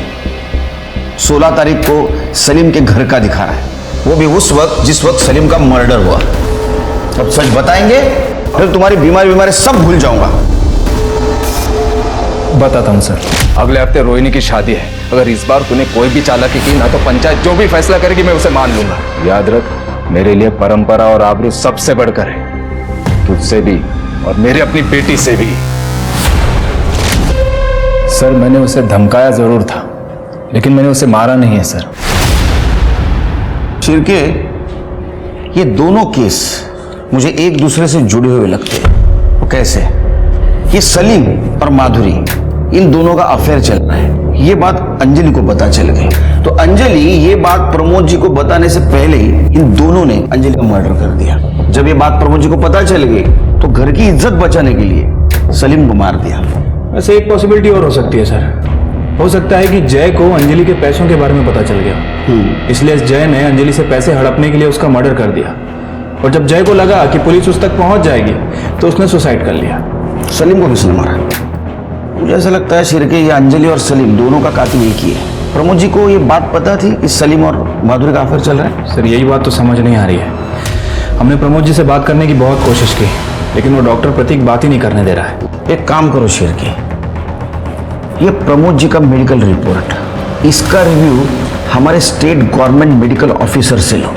16 तारीख को सलीम के घर का दिखा रहा है, वो भी उस वक्त जिस वक्त सलीम का मर्डर हुआ। अब सच बताएंगे फिर तुम्हारी बीमारी सब भूल जाऊंगा। बताता हूं सर। अगले हफ्ते रोहिणी की शादी है। अगर इस बार तूने कोई भी चालाकी की ना तो पंचायत जो भी फैसला करेगी मैं उसे मान लूंगा। याद रख, मेरे लिए परंपरा और आबरू सबसे बढ़कर है, तुझसे भी और मेरी अपनी बेटी से भी। सर मैंने उसे धमकाया जरूर था, लेकिन मैंने उसे मारा नहीं है सर। शिरके, ये दोनों केस मुझे एक दूसरे से जुड़े हुए लगते हैं। वो कैसे? कि सलीम और माधुरी इन दोनों का अफेयर चल रहा है, ये बात अंजलि को पता चल गई। तो अंजलि ये बात प्रमोद जी को बताने से पहले ही इन दोनों ने अंजलि का मर्डर कर दिया। जब ये बात प्रमोद जी को पता चल गई तो घर की इज्जत बचाने के लिए सलीम को मार दिया। वैसे एक पॉसिबिलिटी और हो सकती है सर, हो सकता है कि जय को अंजलि के पैसों के बारे में पता चल गया, इसलिए जय ने अंजलि से पैसे हड़पने के लिए उसका मर्डर कर दिया। और जब जय को लगा कि पुलिस उस तक पहुंच जाएगी तो उसने सुसाइड कर लिया। सलीम को किसने मारा? मुझे ऐसा लगता है शिरके ये अंजलि और सलीम दोनों का कातिल एक ही है। प्रमोद जी को ये बात पता थी कि सलीम और माधुरी का अफेयर चल रहा है? सर यही बात तो समझ नहीं आ रही है। हमने प्रमोद जी से बात करने की बहुत कोशिश की, लेकिन वो डॉक्टर प्रतीक बात ही नहीं करने दे रहा है। एक काम करो शिरके, ये प्रमोद जी का मेडिकल रिपोर्ट, इसका रिव्यू हमारे स्टेट गवर्नमेंट मेडिकल ऑफिसर से लो।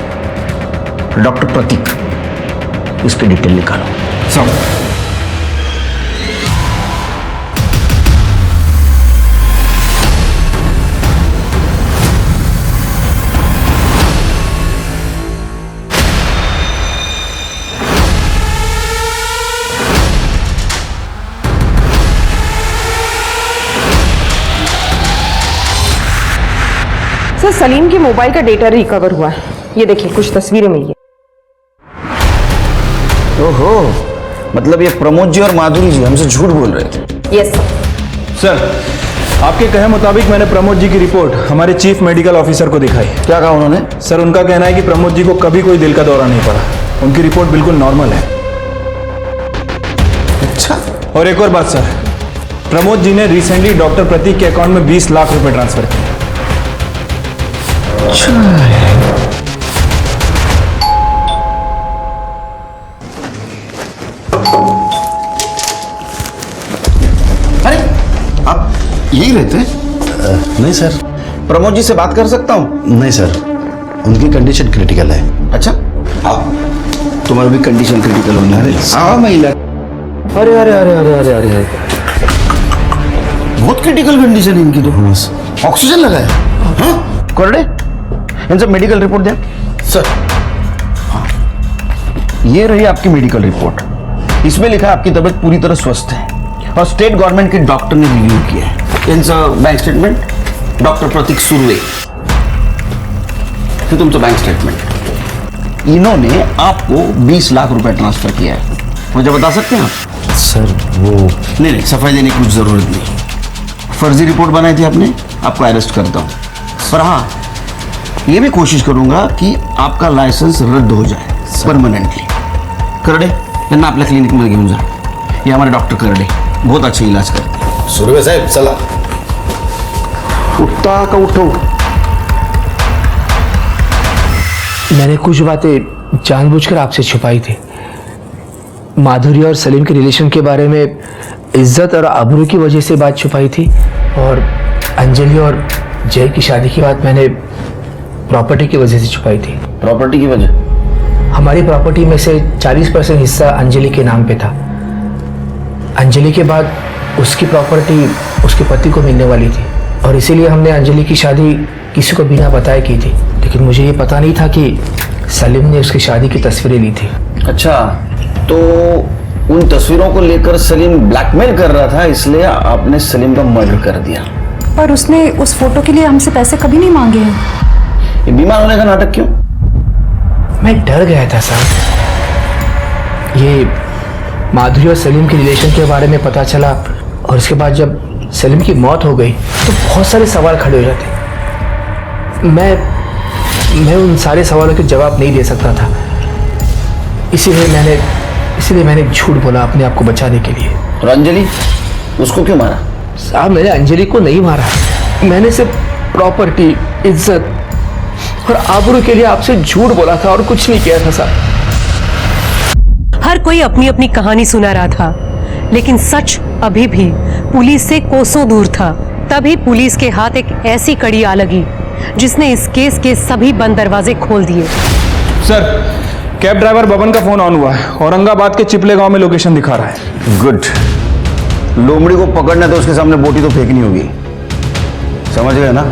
डॉक्टर प्रतीक, इसकी डिटेल निकालो सब। सर सलीम के मोबाइल का डेटा रिकवर हुआ है, ये देखिए कुछ तस्वीरें मिली है। ओहो, मतलब ये प्रमोद जी और माधुरी जी हमसे झूठ बोल रहे थे। यस सर, आपके कहे मुताबिक मैंने प्रमोद जी की रिपोर्ट हमारे चीफ मेडिकल ऑफिसर को दिखाई। क्या कहा उन्होंने? सर उनका कहना है कि प्रमोद जी को कभी कोई दिल का दौरा नहीं पड़ा, उनकी रिपोर्ट बिल्कुल नॉर्मल है। अच्छा। और एक और बात सर, प्रमोद जी ने रिसेंटली डॉक्टर प्रतीक के अकाउंट में 20 लाख रुपए ट्रांसफर किए। अरे आप यही रहते हैं? नहीं सर। प्रमोद जी से बात कर सकता हूँ? नहीं सर, उनकी कंडीशन क्रिटिकल है। अच्छा, आओ, तुम्हारी भी कंडीशन क्रिटिकल होना है। हाँ महिला। अरे अरे अरे अरे अरे अरे अरे, बहुत क्रिटिकल कंडीशन है इनकी तो। ऑक्सीजन लगा है? हाँ कोरडे, इनसे मेडिकल रिपोर्ट दे सर। हाँ, ये रही आपकी मेडिकल रिपोर्ट। इसमें लिखा है आपकी तबीयत पूरी तरह स्वस्थ है और स्टेट गवर्नमेंट के डॉक्टर ने रिव्यू किया है। इनका बैंक स्टेटमेंट, डॉक्टर प्रतीक सुर्वे, फिर तुमसे बैंक स्टेटमेंट। इन्होंने आपको 20 लाख रुपए ट्रांसफर किया है। मुझे बता सकते हैं आप? सर वो नहीं, सफाई देने की कुछ जरूरत नहीं। फर्जी रिपोर्ट बनाई थी आपने, आपको अरेस्ट करता हूँ। पर हाँ, ये भी कोशिश करूंगा कि आपका लाइसेंस रद्द हो जाए परमानेंटली। करडे, यांना आपल्या क्लिनिक में घेऊन जा। ये हमारे डॉक्टर करडे बहुत अच्छे इलाज करते हैं। सुर्वे साहेब चला। उठता का उठो। मैंने कुछ बातें जानबूझकर आपसे छुपाई थी। माधुरी और सलीम के रिलेशन के बारे में इज्जत और आबरू की वजह से बात छुपाई थी, और अंजलि और जय की शादी की बात मैंने प्रॉपर्टी की वजह से छुपाई थी। प्रॉपर्टी की वजह? हमारी प्रॉपर्टी में से 40% हिस्सा अंजलि के नाम पे था। अंजलि के बाद उसकी प्रॉपर्टी उसके पति को मिलने वाली थी, और इसीलिए हमने अंजलि की शादी किसी को बिना बताए की थी। लेकिन मुझे ये पता नहीं था कि सलीम ने उसकी शादी की तस्वीरें ली थी। अच्छा, तो उन तस्वीरों को लेकर सलीम ब्लैकमेल कर रहा था, इसलिए आपने सलीम का मर्डर कर दिया। पर उसने उस फोटो के लिए हमसे पैसे कभी नहीं मांगे हैं। ये बीमार होने का नाटक क्यों? मैं डर गया था साहब। ये माधुरी और सलीम के रिलेशन के बारे में पता चला, और उसके बाद जब सलीम की मौत हो गई तो बहुत सारे सवाल खड़े हो जाते। मैं उन सारे सवालों के जवाब नहीं दे सकता था, इसीलिए मैंने झूठ बोला अपने आप को बचाने के लिए। और अंजलि, उसको क्यों मारा? साहब मैंने अंजलि को नहीं मारा, मैंने सिर्फ प्रॉपर्टी, इज्जत और आबरू के लिए आपसे झूठ बोला था और कुछ नहीं किया था साहब। हर कोई अपनी अपनी कहानी सुना रहा था, लेकिन सच अभी भी पुलिस से कोसों दूर था। तभी पुलिस के हाथ एक ऐसी कड़ी आ लगी जिसने इस केस के सभी बंद दरवाजे खोल दिए। सर, कैब ड्राइवर बबन का फोन ऑन हुआ है, औरंगाबाद के चिपले गांव में लोकेशन दिखा रहा है। गुड। लोमड़ी को पकड़ना तो उसके सामने बोटी तो फेंकनी होगी, समझ गए ना?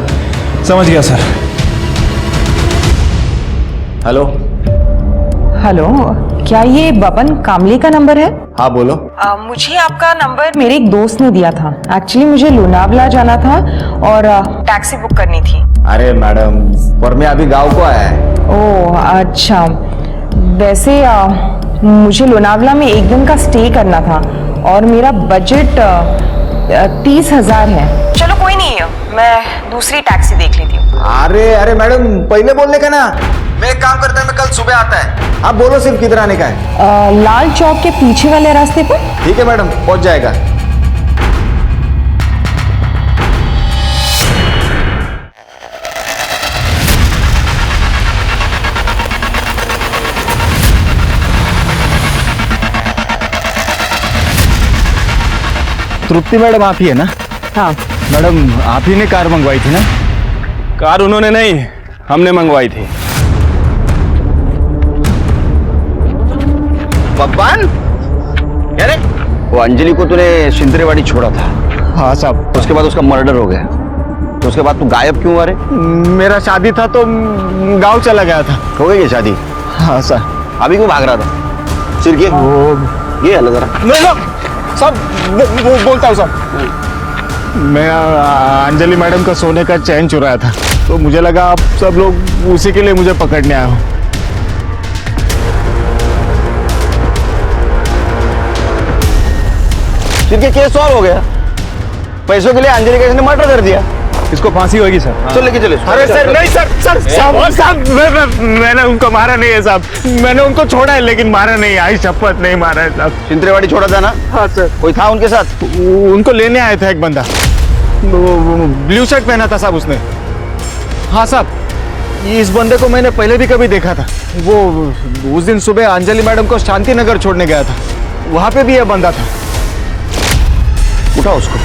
समझ गया सर। हेलो। हेलो, क्या ये बबन कामली का नंबर है? हाँ बोलो। मुझे आपका नंबर मेरे एक दोस्त ने दिया था। एक्चुअली मुझे लोनावला जाना था और टैक्सी बुक करनी थी। अरे मैडम, पर मैं अभी गांव को आया है। ओह अच्छा, वैसे मुझे लोनावला में एक दिन का स्टे करना था और मेरा बजट 30,000 है। चलो कोई नहीं, मैं दूसरी टैक्सी देख लेती हूँ। अरे मैडम, पहले बोलने का ना। मैं एक काम करता है, मैं कल सुबह आता है। आप बोलो सिर्फ किधर आने का है। लाल चौक के पीछे वाले रास्ते पर। ठीक है मैडम, पहुंच जाएगा। तृप्ति मैडम आप ही है ना? हाँ मैडम, आप ही ने कार मंगवाई थी ना? कार उन्होंने नहीं, हमने मंगवाई थी। बब्बान, अरे वो अंजलि को तूने सिंतरेवाड़ी छोड़ा था। हाँ साहब। उसके बाद उसका मर्डर हो गया, तो उसके बाद तू गायब क्यों हुआ रे? मेरा शादी था तो गांव चला गया था। हो गई ये शादी? हाँ सर। अभी क्यों भाग रहा था? सिर के ये हल जरा। सब बोलता हूँ सब। मैं अंजलि मैडम का सोने का चैन चुराया था, तो मुझे लगा आप सब लोग उसी के लिए मुझे पकड़ने आए हो। सिर के केस सॉल्व हो गया। पैसों के लिए अंजलि का इसने मर्डर कर दिया। इसको फांसी होगी सर। चल लेके चले। अरे सर नहीं सर, साहब मैंने उनको मारा नहीं है साहब। मैंने उनको छोड़ा है लेकिन मारा नहीं, आई शपथ नहीं मारा है साहब। सिंतरेवाड़ी छोड़ा था ना? हाँ सर। कोई था उनके साथ? उनको लेने आया था एक बंदा, ब्लू शर्ट पहना था साहब उसने। हाँ साहब, इस बंदे को मैंने पहले भी कभी देखा था। वो उस दिन सुबह अंजलि मैडम को शांति नगर छोड़ने गया था, वहां पे भी यह बंदा था। उठा उसको।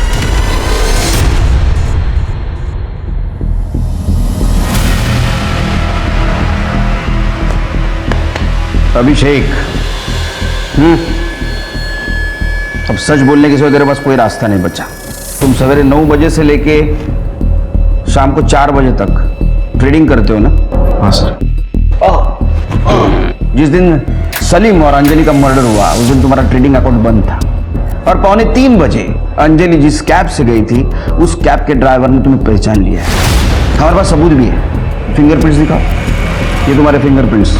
अभिषेक, अब सच बोलने के सिवा तेरे पास कोई रास्ता नहीं बचा। तुम सवेरे 9 बजे से लेके शाम को 4 बजे तक ट्रेडिंग करते हो ना? हाँ सर। जिस दिन सलीम और अंजलि का मर्डर हुआ उस दिन तुम्हारा ट्रेडिंग अकाउंट बंद था, और 2:45 बजे अंजलि जिस कैब से गई थी उस कैब के ड्राइवर ने तुम्हें पहचान लिया है। हमारे पास सबूत भी है। फिंगरप्रिंट्स दिखाओ। ये तुम्हारे फिंगरप्रिंट्स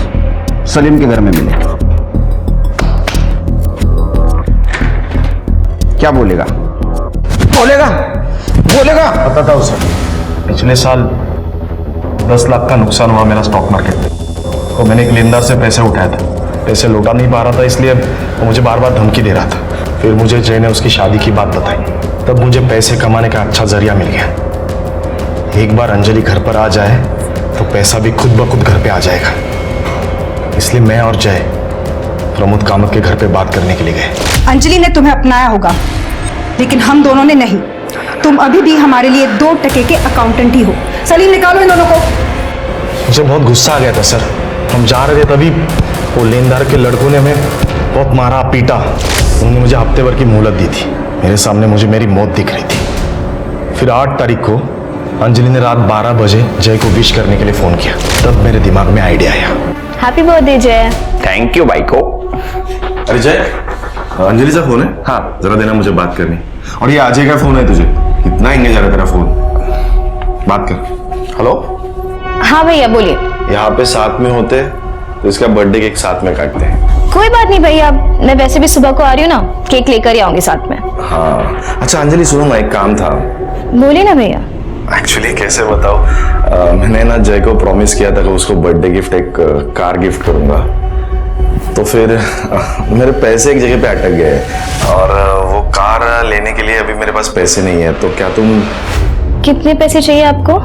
सलीम के घर में मिले। क्या बोलेगा? बोलेगा बताता हूँ सर। पिछले साल 10 लाख का नुकसान हुआ मेरा स्टॉक मार्केट में, तो मैंने एक लेनदार से पैसे उठाया था। पैसे लौटा नहीं पा रहा था, इसलिए वो मुझे बार बार धमकी दे रहा था। फिर मुझे जय ने उसकी शादी की बात बताई, तब मुझे पैसे कमाने का अच्छा जरिया मिल गया। एक बार अंजलि घर पर आ जाए तो पैसा भी खुद ब खुद घर पे आ जाएगा। इसलिए मैं और जय प्रमोद कामत के घर पे बात करने के लिए गए। अंजलि ने तुम्हें अपनाया होगा, लेकिन हम दोनों ने नहीं। तुम अभी भी हमारे लिए 2 टके के अकाउंटेंट ही हो। सलीम, निकालो इन दोनों को। मुझे बहुत गुस्सा आ गया था सर। हम जा रहे थे तभी वो लेनदार के लड़कों ने हमें बहुत मारा पीटा। उन्होंने मुझे हफ्ते भर की मोहलत दी थी। मेरे सामने मुझे मेरी मौत दिख रही थी। फिर 8 तारीख को अंजलि ने रात 12 बजे जय को विश करने के लिए फोन किया। तब मेरे दिमाग में आइडिया आया। हैप्पी बर्थडे जय। थैंक यू भाई को। अरे जय, अंजलि से फोन है? हाँ, जरा देना, मुझे बात करनी। और ये अजय का फोन है तुझे? कितना एंगेज आ रहा तेरा फोन, बात कर। हेलो। हाँ भैया बोलिए। यहाँ पे साथ में होते तो इसका बर्थडे केक साथ में काटते हैं। कोई बात नहीं भैया, मैं वैसे भी सुबह को आ रही हूँ ना, केक लेकर ही आऊंगी साथ में। हाँ अच्छा अंजलि, सुनो ना, एक काम था। बोलिए ना भैया। एक्चुअली कैसे बताओ, मैंने ना जय को प्रॉमिस किया था कि उसको बर्थडे गिफ्ट एक कार गिफ्ट करूंगा। तो फिर मेरे पैसे एक जगह पे अटक गए, और वो कार लेने के लिए अभी मेरे पास पैसे नहीं है। तो क्या तुम... कितने पैसे चाहिए आपको?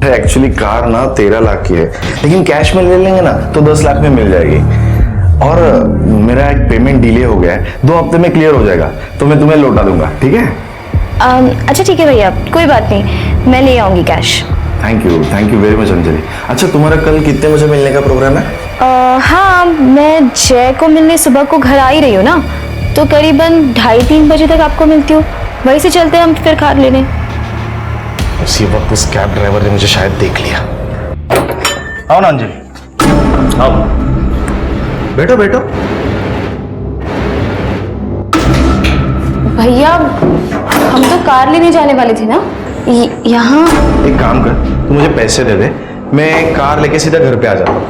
एक्चुअली कार ना 13 लाख की है, लेकिन कैश में ले लेंगे ना तो 10 लाख में मिल जाएगी। और मेरा एक पेमेंट डिले हो गया है, 2 हफ्ते में क्लियर हो जाएगा, तो मैं तुम्हें लौटा दूंगा, ठीक है? अच्छा ठीक है भैया, कोई बात नहीं, मैं ले आऊंगी cash. Thank you very much Anjali. अच्छा, तुम्हारा कल कितने बजे मिलने का प्रोग्राम है? हाँ, मैं जय को मिलने सुबह को घर आ ही रही हूँ ना, तो करीबन 2:30-3 बजे तक आपको मिलती हूँ। वहीं से चलते हैं हम फिर कार लेने। उसी वक्त उस कैब ड्राइवर ने मुझे शायद देख लिया। आओ ना अंजलि, आओ। बैठो बैठो। भैया हम तो कार लेने जाने वाले थे ना, यहाँ। एक काम कर, तू मुझे पैसे दे दे, मैं कार लेके सीधा घर पे आ जाता हूँ।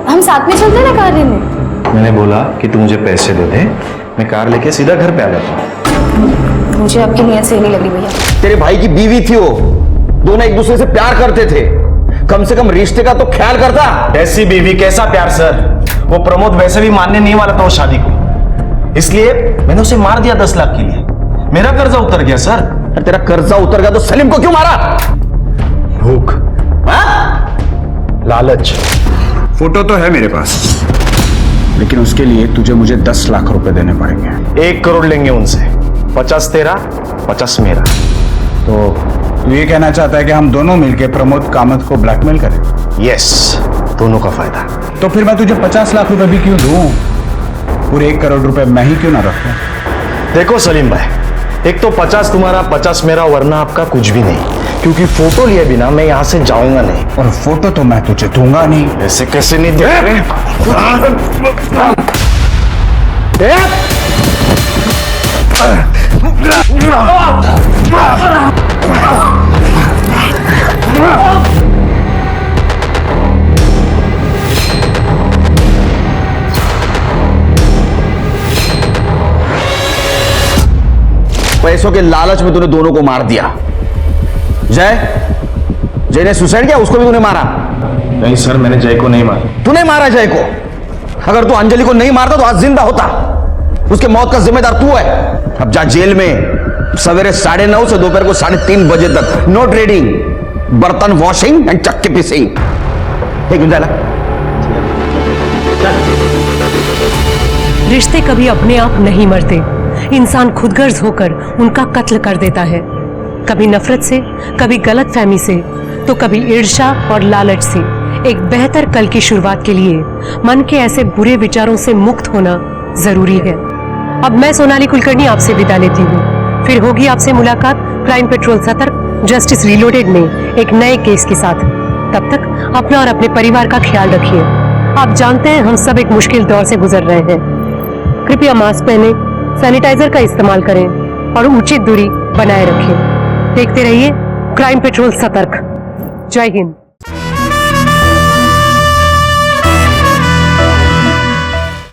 हम साथ में चलते हैं ना कार लेने। मैंने बोला कि तू मुझे पैसे दे दे, मैं कार लेके सीधा घर पे आ जाता हूँ। मुझे आपकी नीयत सही नहीं लग रही भैया। तेरे भाई की बीवी थी वो, दोनों एक दूसरे से प्यार करते थे, कम से कम रिश्ते का तो ख्याल करता। ऐसी बीवी कैसा प्यार सर, वो प्रमोद वैसे भी मानने नहीं वाला था उस शादी को, इसलिए मैंने उसे मार दिया 10 लाख के लिए। मेरा कर्जा उतर गया सर। तेरा कर्जा उतर गया तो सलीम को क्यों मारा? भूख, लालच। फोटो तो है मेरे पास, लेकिन उसके लिए तुझे मुझे 10 लाख रुपए देने पड़ेंगे। 1 करोड़ लेंगे उनसे, 50 तेरा 50 मेरा। तो तू ये कहना चाहता है कि हम दोनों मिलकर प्रमोद कामत को ब्लैकमेल करें? यस, दोनों का फायदा। तो फिर मैं तुझे 50 लाख रुपए भी क्यों दूं? पूरे 1 करोड़ रुपए मैं ही क्यों ना रखूं? देखो सलीम भाई, एक तो 50 तुम्हारा 50 मेरा, वरना आपका कुछ भी नहीं, क्योंकि फोटो लिए बिना मैं यहां से जाऊंगा नहीं। और फोटो तो मैं तुझे दूंगा नहीं। ऐसे कैसे नहीं दे रहे? पैसों के लालच में तूने दोनों को मार दिया। जय ने सुसाइड किया, उसको भी तूने मारा? नहीं सर, मैंने जय को नहीं मारा। तूने मारा जय को? अगर तू अंजलि को नहीं मारता तो आज जिंदा होता। उसके मौत का जिम्मेदार तू है। अब जा जेल में, सवेरे 9:30 से दोपहर को 3:30 बजे तक। नो ट्रेडिंग, बर्तन वॉशिंग एंड चक्के पीसिंग। एक मिनट। रिश्ते कभी अपने आप नहीं मरते, इंसान खुदगर्ज होकर उनका कत्ल कर देता है। कभी नफरत से, कभी गलतफहमी से, तो कभी ईर्ष्या और लालच से। एक बेहतर कल की शुरुआत के लिए मन के ऐसे बुरे विचारों से मुक्त होना जरूरी है। अब मैं सोनाली कुलकर्णी आपसे विदा लेती हूँ। फिर होगी आपसे मुलाकात क्राइम पेट्रोल सतर्क जस्टिस रीलोडेड में एक नए केस के साथ। तब तक अपना और अपने परिवार का ख्याल रखिए। आप जानते हैं हम सब एक मुश्किल दौर से गुजर रहे हैं। कृपया मास्क पहने, सैनिटाइजर का इस्तेमाल करें और उचित दूरी बनाए रखें। देखते रहिए क्राइम पेट्रोल सतर्क। जय हिंद।